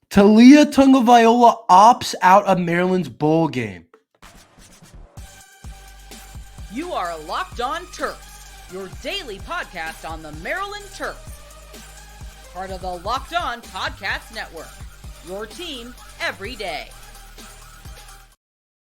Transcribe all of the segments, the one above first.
Taulia Tagovailoa opts out of Maryland's bowl game. You are Locked On Terps, your daily podcast on the Maryland Terps. Part of the Locked On Podcast Network, your team every day.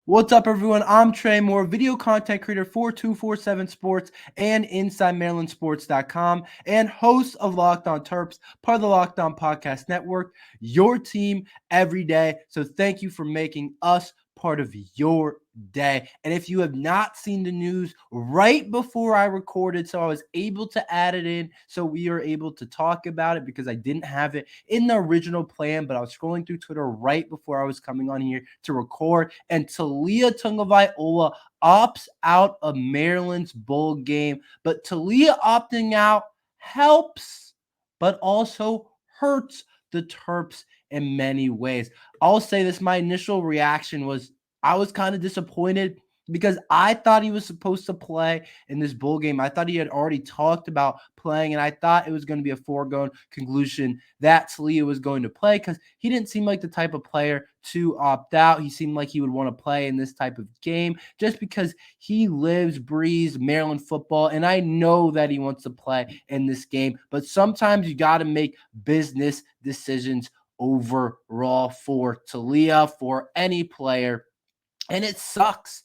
What's up, everyone? I'm Tre Moore, video content creator for 247 Sports and InsideMarylandSports.com, and host of Locked On Terps, part of the Locked On Podcast Network, your team every day. So thank you for making us part of your day. And if you have not seen the news right before I recorded, so I was able to add it in so we are able to talk about it because I didn't have it in the original plan, but I was scrolling through Twitter right before I was coming on here to record, and Taulia Tagovailoa opts out of Maryland's bowl game. But Taulia opting out helps, but also hurts the Terps in many ways. I'll say this, my initial reaction was I was kind of disappointed because I thought he was supposed to play in this bowl game. I thought he had already talked about playing, and I thought it was going to be a foregone conclusion that Taulia was going to play because he didn't seem like the type of player to opt out. He seemed like he would want to play in this type of game just because he lives, breathes Maryland football, and I know that he wants to play in this game. But sometimes you got to make business decisions overall for Taulia, for any player, and it sucks.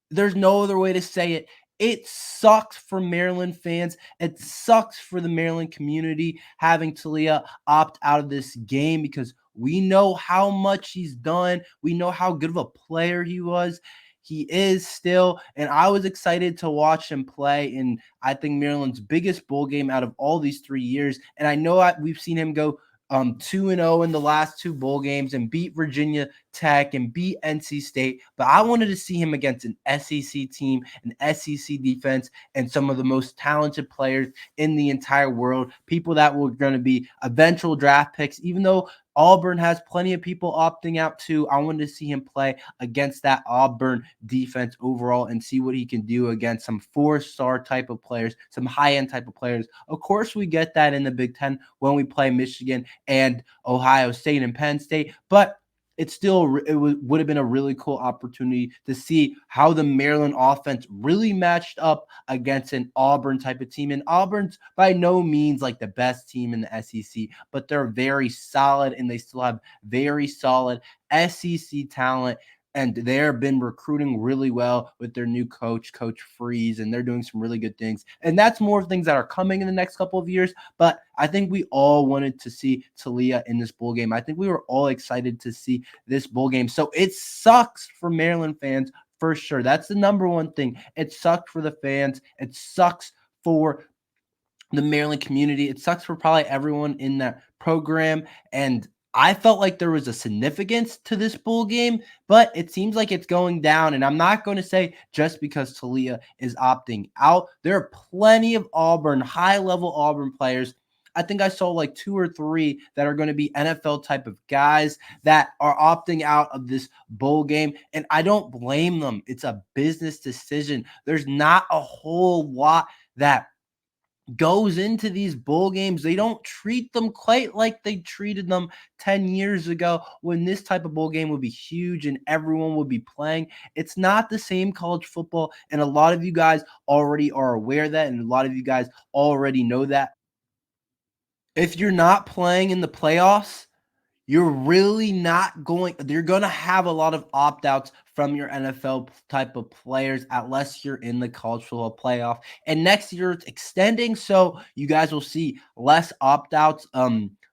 There's no other way to say it. It sucks for Maryland fans. It sucks for the Maryland community having Taulia opt out of this game because we know how much he's done. We know how good of a player he was. He is still, and I was excited to watch him play in, I think, Maryland's biggest bowl game out of all these 3 years. And I know we've seen him go 2-0 in the last 2 bowl games and beat Virginia Tech and beat NC State. But I wanted to see him against an SEC team, an SEC defense, and some of the most talented players in the entire world, people that were going to be eventual draft picks. Even though Auburn has plenty of people opting out too, I wanted to see him play against that Auburn defense overall and see what he can do against some 4-star type of players, some high-end type of players. Of course, we get that in the Big Ten when we play Michigan and Ohio State and Penn State, but would have been a really cool opportunity to see how the Maryland offense really matched up against an Auburn type of team. And Auburn's by no means like the best team in the SEC, but they're very solid and they still have very solid SEC talent. And they've been recruiting really well with their new coach, Coach Freeze, and they're doing some really good things. And that's more things that are coming in the next couple of years. But I think we all wanted to see Taulia in this bowl game. I think we were all excited to see this bowl game. So it sucks for Maryland fans for sure. That's the number one thing. It sucks for the fans. It sucks for the Maryland community. It sucks for probably everyone in that program. And I felt like there was a significance to this bowl game, but it seems like it's going down. And I'm not going to say just because Taulia is opting out. There are plenty of Auburn, high-level Auburn players. I think I saw like 2 or 3 that are going to be NFL type of guys that are opting out of this bowl game. And I don't blame them. It's a business decision. There's not a whole lot that goes into these bowl games. They don't treat them quite like they treated them 10 years ago when this type of bowl game would be huge and everyone would be playing. It's not the same college football, and a lot of you guys already are aware of that, and a lot of you guys already know that. If you're not playing in the playoffs, you're really not going – you're going to have a lot of opt-outs from your NFL type of players unless you're in the college football playoff. And next year it's extending, so you guys will see less opt-outs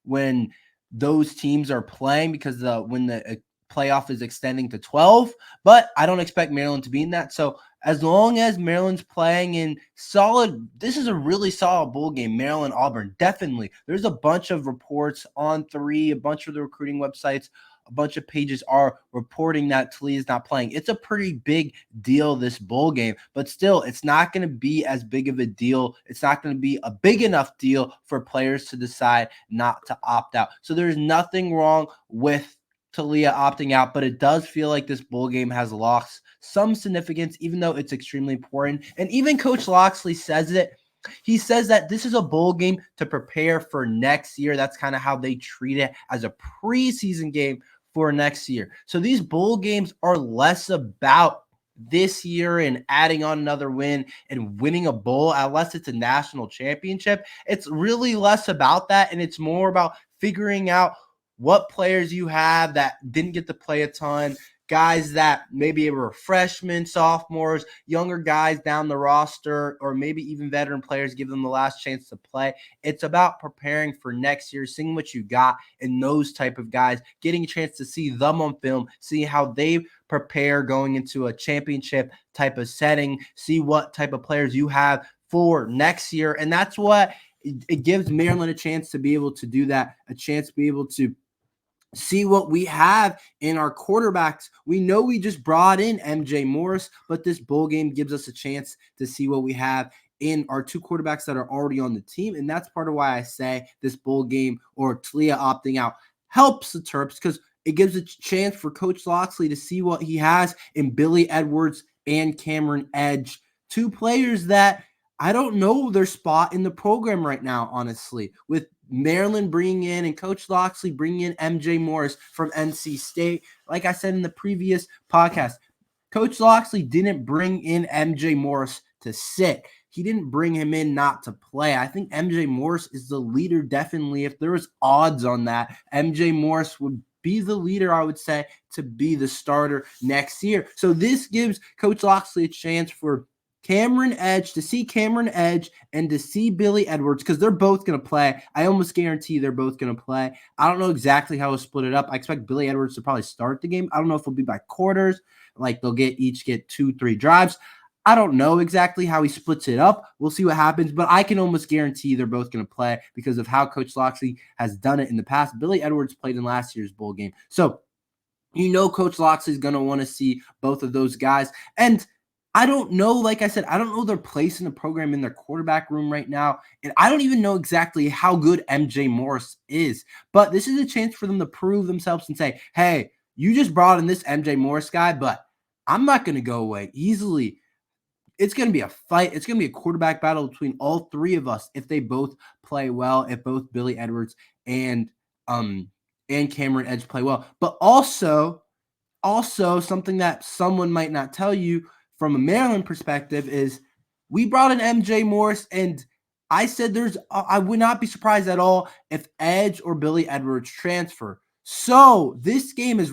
when those teams are playing because when the playoff is extending to 12. But I don't expect Maryland to be in that. So as long as Maryland's playing in solid, this is a really solid bowl game, Maryland-Auburn, definitely. There's a bunch of reports on 3, a bunch of the recruiting websites, a bunch of pages are reporting that Taulia is not playing. It's a pretty big deal, this bowl game, but still, it's not going to be as big of a deal. It's not going to be a big enough deal for players to decide not to opt out. So there's nothing wrong with Taulia opting out, but it does feel like this bowl game has lost some significance, even though it's extremely important. And even Coach Locksley says it. He says that this is a bowl game to prepare for next year. That's kind of how they treat it, as a preseason game for next year. So these bowl games are less about this year and adding on another win and winning a bowl, unless it's a national championship. It's really less about that, and it's more about figuring out what players you have that didn't get to play a ton, guys that maybe were freshmen, sophomores, younger guys down the roster, or maybe even veteran players, give them the last chance to play. It's about preparing for next year, seeing what you got in those type of guys, getting a chance to see them on film, see how they prepare going into a championship type of setting, see what type of players you have for next year. And that's what it gives Maryland a chance to be able to do that, a chance to be able to see what we have in our quarterbacks. We know we just brought in MJ Morris, but this bowl game gives us a chance to see what we have in our two quarterbacks that are already on the team. And that's part of why I say this bowl game, or Taulia opting out, helps the Terps, because it gives a chance for Coach Locksley to see what he has in Billy Edwards and Cameron Edge, two players that I don't know their spot in the program right now, honestly, with Maryland bringing in and Coach Locksley bringing in MJ Morris from NC State. Like I said in the previous podcast, Coach Locksley didn't bring in MJ Morris to sit. He didn't bring him in not to play. I think MJ Morris is the leader, definitely. If there was odds on that, MJ Morris would be the leader, I would say, to be the starter next year. So this gives Coach Locksley a chance for Cameron Edge, to see Cameron Edge and to see Billy Edwards, because they're both going to play. I almost guarantee they're both going to play. I don't know exactly how we'll split it up. I expect Billy Edwards to probably start the game. I don't know if it'll be by quarters, like they'll each get 2-3 drives. I don't know exactly how he splits it up. We'll see what happens, but I can almost guarantee they're both going to play because of how Coach Locksley has done it in the past. Billy Edwards played in last year's bowl game. So, Coach Locksley is going to want to see both of those guys. And I don't know, like I said, I don't know their place in the program in their quarterback room right now. And I don't even know exactly how good MJ Morris is. But this is a chance for them to prove themselves and say, hey, you just brought in this MJ Morris guy, but I'm not going to go away easily. It's going to be a fight. It's going to be a quarterback battle between all three of us if they both play well, if both Billy Edwards and Cameron Edge play well. But also something that someone might not tell you from a Maryland perspective is we brought in MJ Morris, and I said I would not be surprised at all if Edge or Billy Edwards transfer. So this game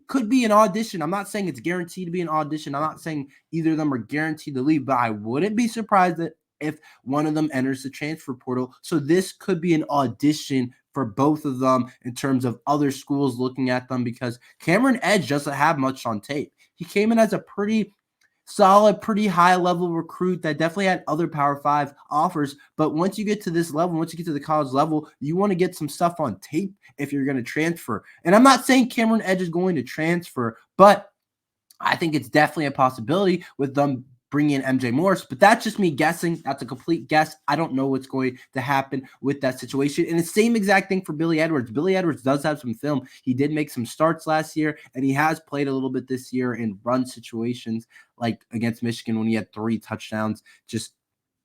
could be an audition. I'm not saying it's guaranteed to be an audition. I'm not saying either of them are guaranteed to leave, but I wouldn't be surprised that if one of them enters the transfer portal. So this could be an audition for both of them in terms of other schools looking at them, because Cameron Edge doesn't have much on tape. He came in as a pretty solid, pretty high-level recruit that definitely had other Power 5 offers. But once you get to this level, once you get to the college level, you want to get some stuff on tape if you're going to transfer. And I'm not saying Cameron Edge is going to transfer, but I think it's definitely a possibility with them bringing in MJ Morris. But that's just me guessing. That's a complete guess. I don't know what's going to happen with that situation. And the same exact thing for Billy Edwards. Billy Edwards does have some film. He did make some starts last year, and he has played a little bit this year in run situations, like against Michigan when he had 3 touchdowns, just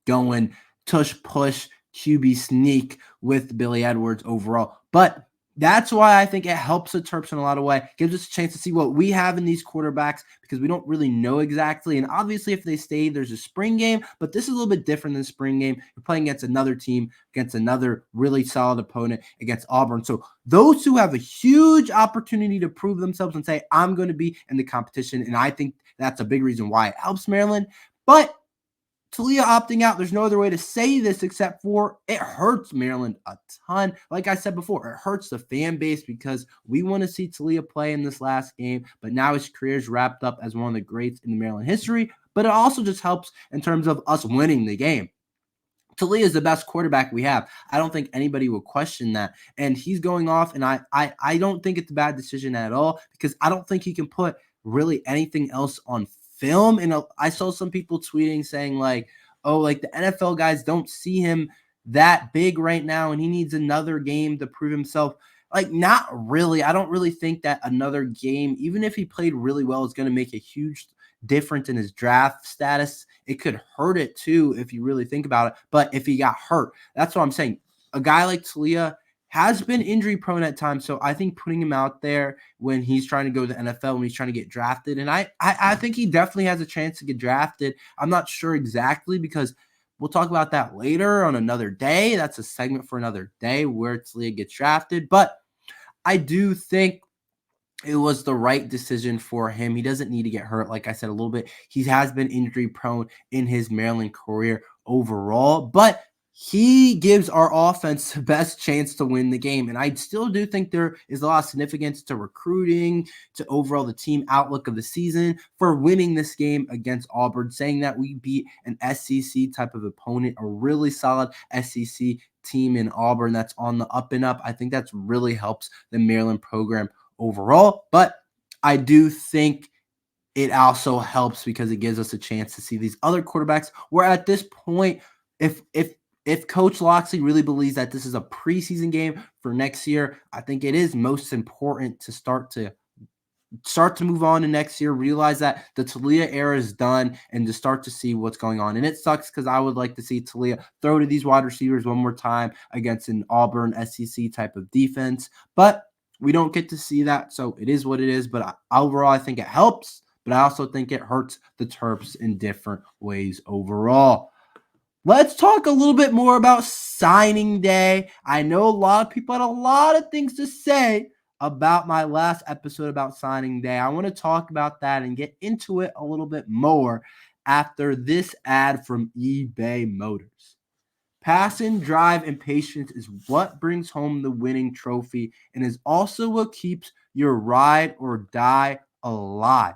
going tush push QB sneak with Billy Edwards overall. But that's why I think it helps the Terps in a lot of ways. Gives us a chance to see what we have in these quarterbacks, because we don't really know exactly. And obviously, if they stay, there's a spring game, but this is a little bit different than the spring game. You're playing against another team, against another really solid opponent, against Auburn. So those two have a huge opportunity to prove themselves and say, I'm going to be in the competition. And I think that's a big reason why it helps Maryland. But Taulia opting out, there's no other way to say this except for it hurts Maryland a ton. Like I said before, it hurts the fan base because we want to see Taulia play in this last game, but now his career is wrapped up as one of the greats in the Maryland history. But it also just helps in terms of us winning the game. Taulia is the best quarterback we have. I don't think anybody will question that. And he's going off, and I don't think it's a bad decision at all, because I don't think he can put really anything else on film. And I saw some people tweeting saying like, oh, like the NFL guys don't see him that big right now and he needs another game to prove himself. Like, not really. I don't really think that another game, even if he played really well, is going to make a huge difference in his draft status. It could hurt it too if you really think about it. But if he got hurt, that's what I'm saying. A guy like Taulia has been injury prone at times. So I think putting him out there when he's trying to go to the NFL, when he's trying to get drafted, and I think he definitely has a chance to get drafted. I'm not sure exactly because we'll talk about that later on another day. That's a segment for another day where Taulia gets drafted. But I do think it was the right decision for him. He doesn't need to get hurt. Like I said, a little bit. He has been injury prone in his Maryland career overall, but he gives our offense the best chance to win the game. And I still do think there is a lot of significance to recruiting, to overall the team outlook of the season for winning this game against Auburn, saying that we beat an SEC type of opponent, a really solid SEC team in Auburn that's on the up and up. I think that's really helps the Maryland program overall. But I do think it also helps because it gives us a chance to see these other quarterbacks where at this point, if Coach Locksley really believes that this is a preseason game for next year, I think it is most important to start to move on to next year, realize that the Taulia era is done, and to start to see what's going on. And it sucks because I would like to see Taulia throw to these wide receivers one more time against an Auburn SEC type of defense. But we don't get to see that, so it is what it is. But overall, I think it helps, but I also think it hurts the Terps in different ways overall. Let's talk a little bit more about signing day. I know a lot of people had a lot of things to say about my last episode about signing day. I want to talk about that and get into it a little bit more after this ad from eBay Motors. Passion, drive, and patience is what brings home the winning trophy and is also what keeps your ride or die alive.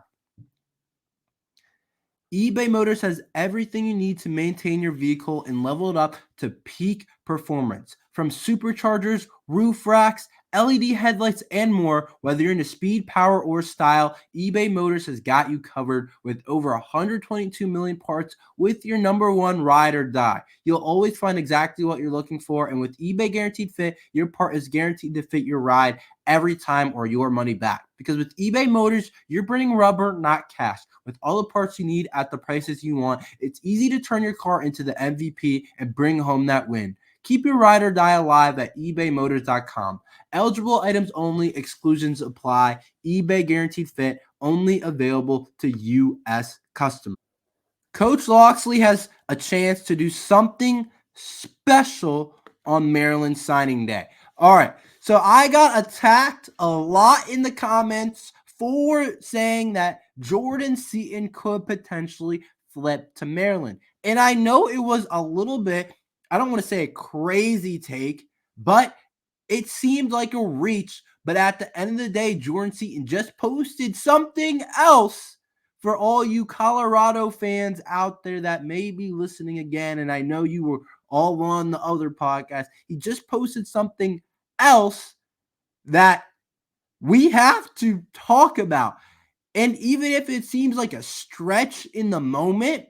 eBay Motors has everything you need to maintain your vehicle and level it up to peak performance. From superchargers, roof racks, LED headlights, and more, whether you're into speed, power, or style, eBay Motors has got you covered with over 122 million parts with your number one ride or die. You'll always find exactly what you're looking for, and with eBay Guaranteed Fit, your part is guaranteed to fit your ride every time or your money back. Because with eBay Motors, you're bringing rubber, not cash. With all the parts you need at the prices you want, it's easy to turn your car into the MVP and bring home that win. Keep your ride or die alive at ebaymotors.com. Eligible items only, exclusions apply. eBay Guaranteed Fit, only available to U.S. customers. Coach Locksley has a chance to do something special on Maryland signing day. All right, so I got attacked a lot in the comments for saying that Jordan Seaton could potentially flip to Maryland. And I know it was a little bit, I don't want to say a crazy take, but it seemed like a reach. But at the end of the day, Jordan Seaton just posted something else for all you Colorado fans out there that may be listening again. And I know you were all on the other podcast. He just posted something else that we have to talk about. And even if it seems like a stretch in the moment,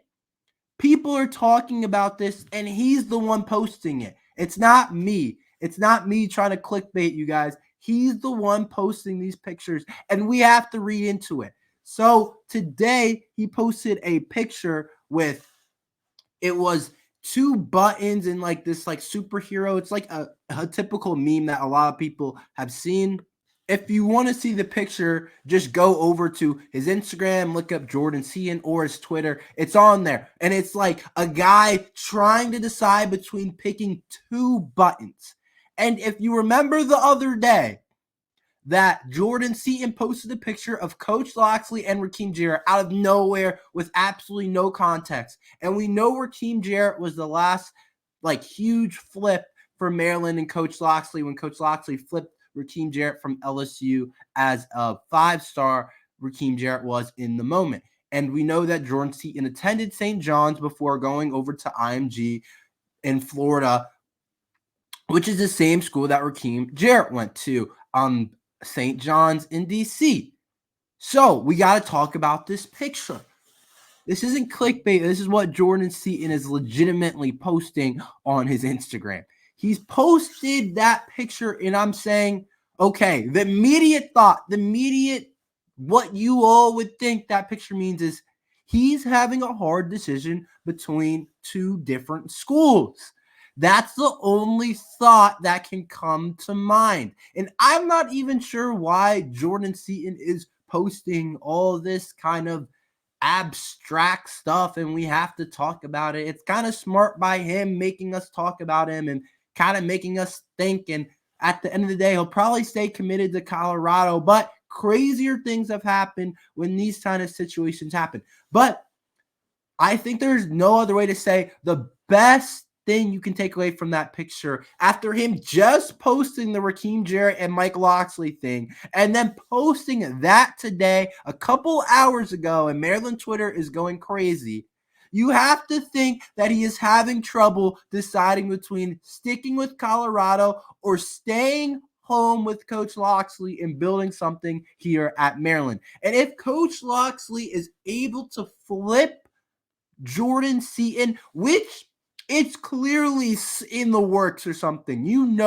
people are talking about this, and he's the one posting it. It's not me. It's not me trying to clickbait you guys. He's the one posting these pictures, and we have to read into it. So today he posted a picture with, it was two buttons and like this like superhero. It's like a typical meme that a lot of people have seen. If you want to see the picture, just go over to his Instagram, look up Jordan Seaton, or his Twitter. It's on there. And it's like a guy trying to decide between picking two buttons. And if you remember the other day that Jordan Seaton posted a picture of Coach Locksley and Rakeem Jarrett out of nowhere with absolutely no context. And we know Rakeem Jarrett was the last like huge flip for Maryland and Coach Locksley when Coach Locksley flipped Rakeem Jarrett from LSU as a 5-star. Rakeem Jarrett was in the moment. And we know that Jordan Seaton attended St. John's before going over to IMG in Florida, which is the same school that Rakeem Jarrett went to, St. John's in D.C. So we got to talk about this picture. This isn't clickbait. This is what Jordan Seaton is legitimately posting on his Instagram. He's posted that picture, and I'm saying, okay, the immediate thought, what you all would think that picture means is He's having a hard decision between two different schools. That's the only thought that can come to mind. And I'm not even sure why Jordan Seaton is posting all this kind of abstract stuff and we have to talk about it. It's kind of smart by him making us talk about him and kind of making us think. And at the end of the day, he'll probably stay committed to Colorado, but crazier things have happened when these kind of situations happen. But I think there's no other way to say the best thing you can take away from that picture after him just posting the Raheem Jarrett and Mike Locksley thing and then posting that today a couple hours ago, and Maryland Twitter is going crazy. You have to think that he is having trouble deciding between sticking with Colorado or staying home with Coach Locksley and building something here at Maryland. And if Coach Locksley is able to flip Jordan Seaton, which it's clearly in the works or something.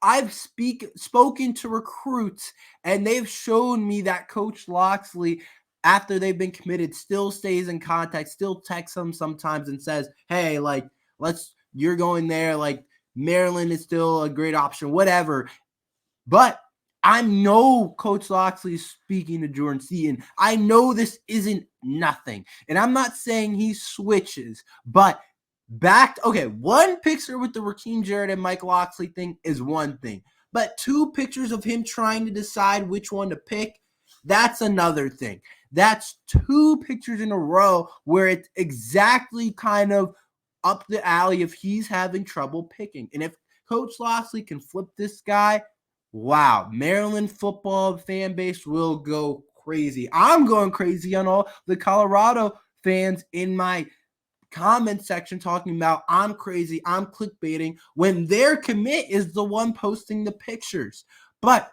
I've spoken to recruits, and they've shown me that Coach Locksley, after they've been committed, still stays in contact, still texts them sometimes and says, hey, like, you're going there, like, Maryland is still a great option, whatever. But I know Coach Locksley is speaking to Jordan Seaton. I know this isn't nothing. And I'm not saying he switches, but one picture with the Raheem Jarrett and Mike Locksley thing is one thing. But two pictures of him trying to decide which one to pick, that's another thing. That's two pictures in a row where it's exactly kind of up the alley if he's having trouble picking. And if Coach Locksley can flip this guy, wow, Maryland football fan base will go crazy. I'm going crazy on all the Colorado fans in my comment section talking about I'm crazy, I'm clickbaiting, when their commit is the one posting the pictures. But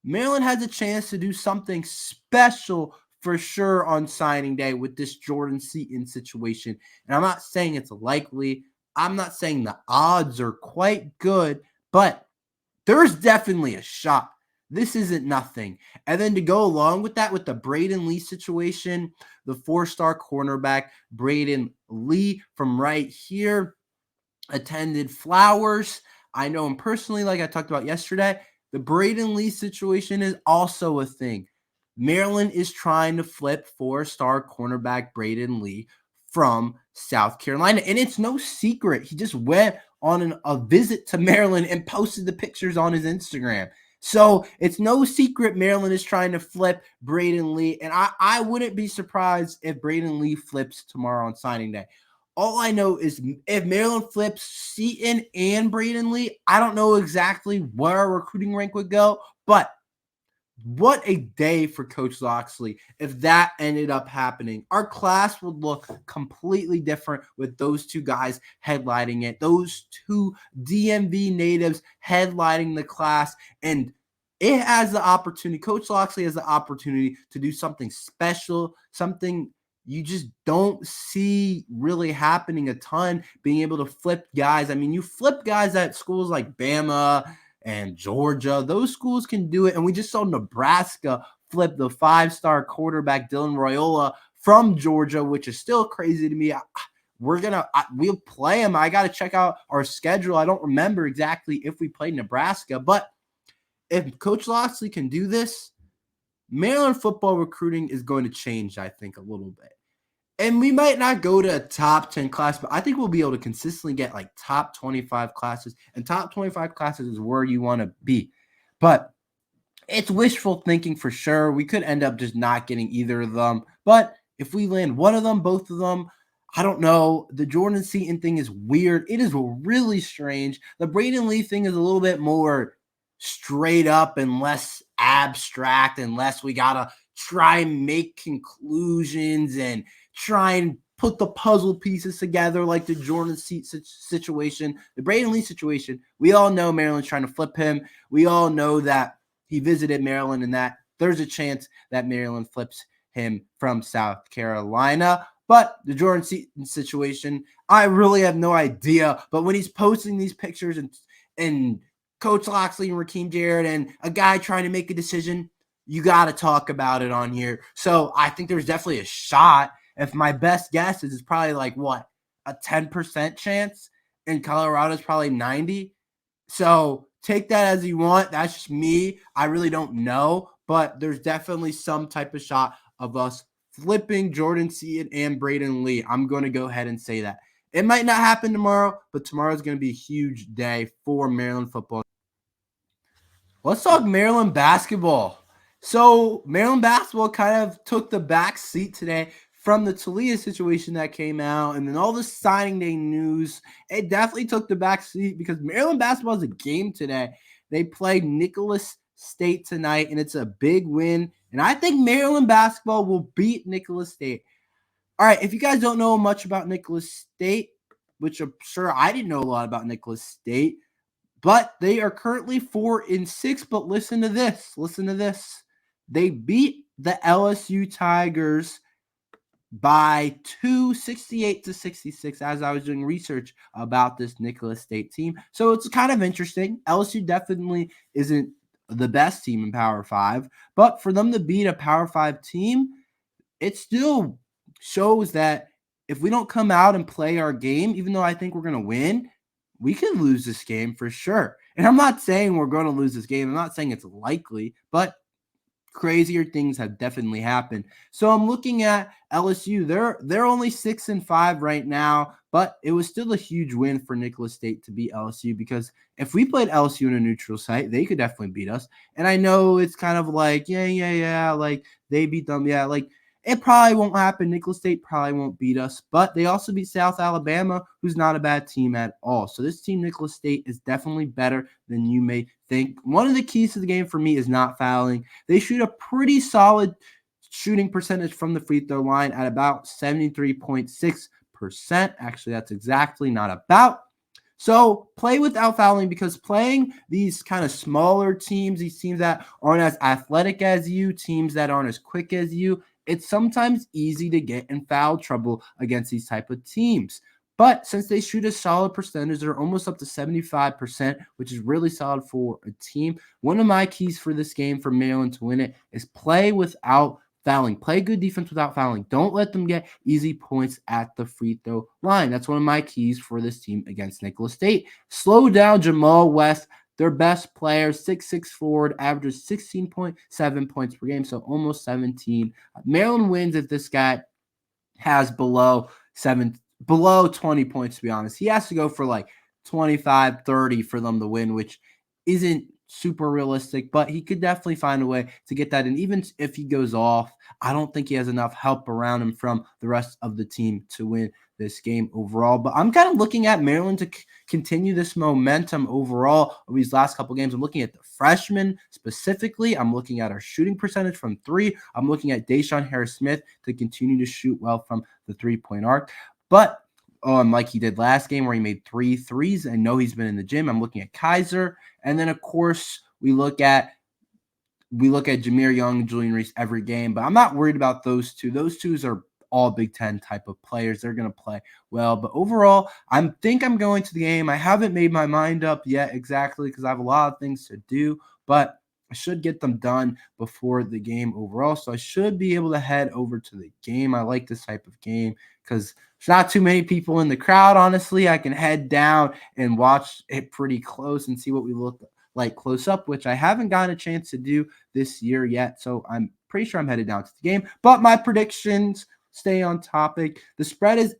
Maryland has a chance to do something special for sure on signing day with this Jordan Seaton situation. And I'm not saying it's likely. I'm not saying the odds are quite good, but there's definitely a shot. This isn't nothing. And then to go along with that, with the Braden Lee situation, the 4-star cornerback, Braden Lee from right here, attended Flowers. I know him personally, like I talked about yesterday. The Braden Lee situation is also a thing. Maryland is trying to flip 4-star cornerback Braden Lee from South Carolina. And it's no secret. He just went on a visit to Maryland and posted the pictures on his Instagram. So it's no secret Maryland is trying to flip Braden Lee. And I wouldn't be surprised if Braden Lee flips tomorrow on signing day. All I know is if Maryland flips Seaton and Braden Lee, I don't know exactly where our recruiting rank would go, but what a day for Coach Locksley if that ended up happening. Our class would look completely different with those two guys headlining it, those two DMV natives headlining the class, and it has the opportunity, Coach Locksley has the opportunity to do something special, something you just don't see really happening a ton, being able to flip guys. I mean, you flip guys at schools like Bama and Georgia. Those schools can do it. And we just saw Nebraska flip the 5-star quarterback Dylan Royola from Georgia, which is still crazy to me. We'll play him. I got to check out our schedule. I don't remember exactly if we played Nebraska, but if Coach Locksley can do this, Maryland football recruiting is going to change, I think, a little bit. And we might not go to a top 10 class, but I think we'll be able to consistently get like top 25 classes. And top 25 classes is where you want to be. But it's wishful thinking for sure. We could end up just not getting either of them. But if we land one of them, both of them, I don't know. The Jordan Seaton thing is weird. It is really strange. The Braden Lee thing is a little bit more straight up and less abstract, and less we got to try and make conclusions and try and put the puzzle pieces together like the Jordan Seaton situation. The Braden Lee situation, we all know Maryland's trying to flip him. We all know that he visited Maryland and that there's a chance that Maryland flips him from South Carolina. But the Jordan Seaton situation, I really have no idea. But when he's posting these pictures and Coach Locksley and Raheem Jarrett and a guy trying to make a decision, you got to talk about it on here. So I think there's definitely a shot. If my best guess is, it's probably like a 10% chance, and Colorado's probably 90. So take that as you want. That's just me. I really don't know, but there's definitely some type of shot of us flipping Jordan Seaton and Braden Lee. I'm going to go ahead and say that. It might not happen tomorrow, but tomorrow's going to be a huge day for Maryland football. Let's talk Maryland basketball. So Maryland basketball kind of took the back seat today from the Taulia situation that came out, and then all the signing day news. It definitely took the back seat because Maryland basketball is a game today. They play Nicholls State tonight, and it's a big win. And I think Maryland basketball will beat Nicholls State. All right, if you guys don't know much about Nicholls State, which I'm sure I didn't know a lot about Nicholls State, but they are currently 4-6. But listen to this. Listen to this. They beat the LSU Tigers by 68-66, as I was doing research about this Nicholls State team. So it's kind of interesting. LSU definitely isn't the best team in Power 5, but for them to beat a Power 5 team, it still shows that if we don't come out and play our game, even though I think we're going to win, we can lose this game for sure. And I'm not saying we're going to lose this game. I'm not saying it's likely, but crazier things have definitely happened. So I'm looking at LSU. They're only 6-5 right now, but it was still a huge win for Nicholls State to beat LSU, because if we played LSU in a neutral site, they could definitely beat us. And I know it's kind of like, yeah, like they beat them. Yeah, like it probably won't happen. Nicholls State probably won't beat us, but they also beat South Alabama, who's not a bad team at all. So this team, Nicholls State, is definitely better than you may think. One of the keys to the game for me is not fouling. They shoot a pretty solid shooting percentage from the free throw line at about 73.6%. Actually, that's exactly, not about. So play without fouling, because playing these kind of smaller teams, these teams that aren't as athletic as you, teams that aren't as quick as you, it's sometimes easy to get in foul trouble against these type of teams. But since they shoot a solid percentage, they're almost up to 75%, which is really solid for a team. One of my keys for this game for Maryland to win it is play without fouling. Play good defense without fouling. Don't let them get easy points at the free throw line. That's one of my keys for this team against Nicholls State. Slow down Jamal West, their best player, 6'6" forward, averages 16.7 points per game, so almost 17. Maryland wins if this guy has below 20 points, to be honest. He has to go for like 25, 30 for them to win, which isn't super realistic, but he could definitely find a way to get that. And even if he goes off, I don't think he has enough help around him from the rest of the team to win this game overall. But I'm kind of looking at Maryland to continue this momentum overall of these last couple games. I'm looking at the freshmen specifically. I'm looking at our shooting percentage from three. I'm looking at Deshaun Harris-Smith to continue to shoot well from the three-point arc. But like he did last game where he made 3 threes. I know he's been in the gym. I'm looking at Kaiser. And then, of course, we look at Jameer Young and Julian Reese every game. But I'm not worried about those two. Those twos are all Big Ten type of players. They're going to play well. But overall, I think I'm going to the game. I haven't made my mind up yet exactly because I have a lot of things to do. But I should get them done before the game overall. So I should be able to head over to the game. I like this type of game because there's not too many people in the crowd, honestly. I can head down and watch it pretty close and see what we look like close up, which I haven't gotten a chance to do this year yet. So I'm pretty sure I'm headed down to the game. But my predictions stay on topic. The spread is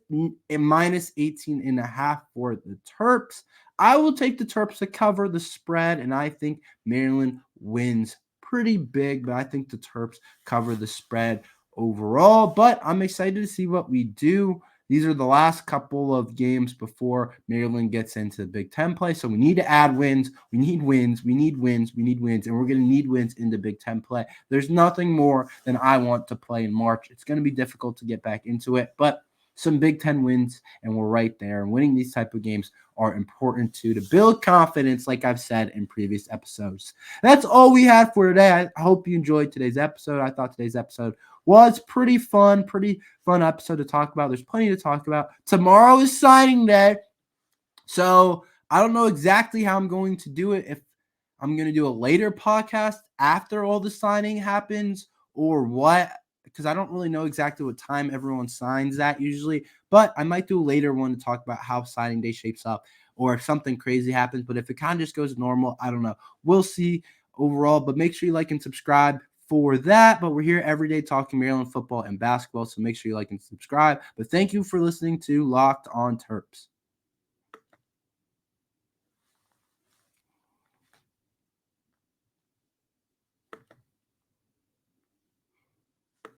minus 18.5 for the Terps. I will take the Terps to cover the spread, and I think Maryland wins pretty big, but I think the Terps cover the spread overall. But I'm excited to see what we do. These are the last couple of games before Maryland gets into the Big Ten play. So we need to add wins. We need wins. We need wins. We need wins. And we're going to need wins in the Big Ten play. There's nothing more than I want to play in March. It's going to be difficult to get back into it, but some Big Ten wins, and we're right there. And winning these type of games are important too, to build confidence, like I've said in previous episodes. That's all we had for today. I hope you enjoyed today's episode. I thought today's episode was pretty fun episode to talk about. There's plenty to talk about. Tomorrow is signing day, so I don't know exactly how I'm going to do it. If I'm going to do a later podcast after all the signing happens or what, because I don't really know exactly what time everyone signs that usually, but I might do a later one to talk about how signing day shapes up or if something crazy happens. But if it kind of just goes normal, I don't know. We'll see overall, but make sure you like and subscribe for that. But we're here every day talking Maryland football and basketball, so make sure you like and subscribe. But thank you for listening to Locked on Terps.